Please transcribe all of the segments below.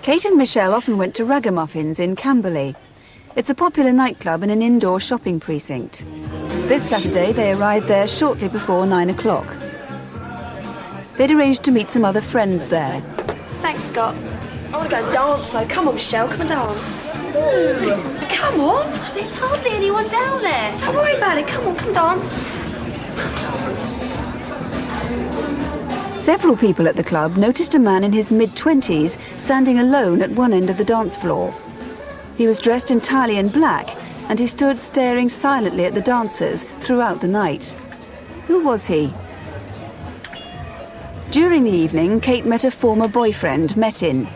Kate and Michelle often went to Ragamuffins in Camberley. It's a popular nightclub in an indoor shopping precinct. This Saturday they arrived there shortly before 9 o'clock. They'd arranged to meet some other friends there. Thanks, Scott. I want to go and dance, though. Come on, Michelle, come and dance. Come on. There's hardly anyone down there. Don't worry about it. Come on, come dance. Several people at the club noticed a man in his mid-20s standing alone at one end of the dance floor. He was dressed entirely in black, and he stood staring silently at the dancers throughout the night. Who was he? During the evening, Kate met a former boyfriend, Metin.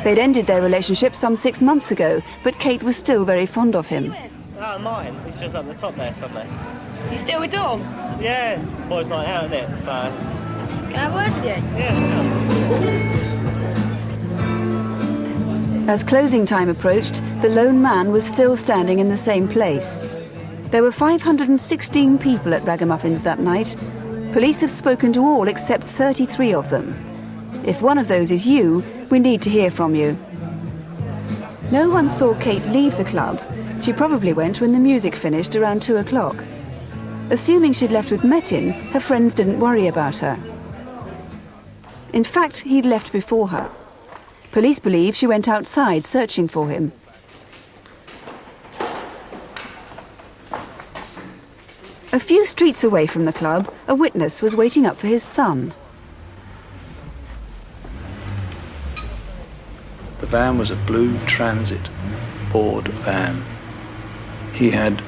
They'd ended their relationship some 6 months ago, but Kate was still very fond of him. Mine. It's just up the top there, Sunday. Is he still with Dawn? Yeah, it's boys' night out, isn't it? So. Can I have a word with you? Yeah. As closing time approached, the lone man was still standing in the same place. There were 516 people at Ragamuffins that night. Police have spoken to all except 33 of them. If one of those is you, we need to hear from you. No one saw Kate leave the club. She probably went when the music finished around 2 o'clock. Assuming she'd left with Metin, her friends didn't worry about her. In fact, he'd left before her. Police believe she went outside searching for him. A few streets away from the club, a witness was waiting up for his son. The van was a blue Transit Ford van. He had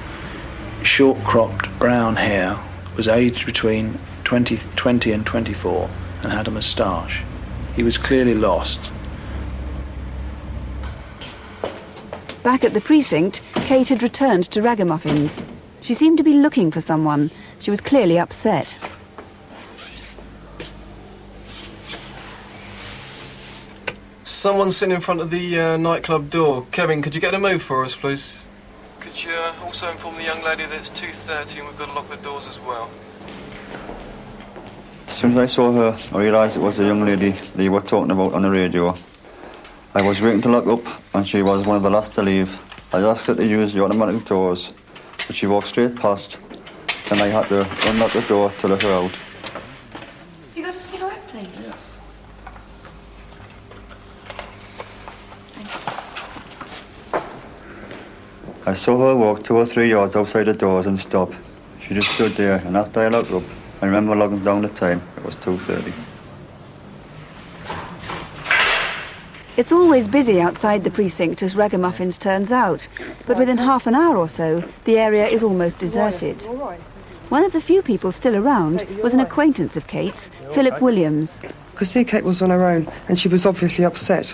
short-cropped brown hair, was aged between 20 and 24, and had a moustache. He was clearly lost. Back at the precinct, Kate had returned to Ragamuffins. She seemed to be looking for someone. She was clearly upset. Someone's sitting in front of the nightclub door. Kevin, could you get a move for us, please? Could you also inform the young lady that it's 2:30 and we've got to lock the doors as well? As soon as I saw her, I realised it was the young lady they were talking about on the radio. I was waiting to lock up, and she was one of the last to leave. I asked her to use the automatic doors, but she walked straight past, and I had to unlock the door to let her out. You got a cigarette, please? Yes. I saw her walk 2 or 3 yards outside the doors and stop. She just stood there, and after I locked up, I remember logging down the time. It was 2:30. It's always busy outside the precinct as Ragamuffins turns out, but within half an hour or so, the area is almost deserted. One of the few people still around was an acquaintance of Kate's, Philip Williams. I could see Kate was on her own, and she was obviously upset.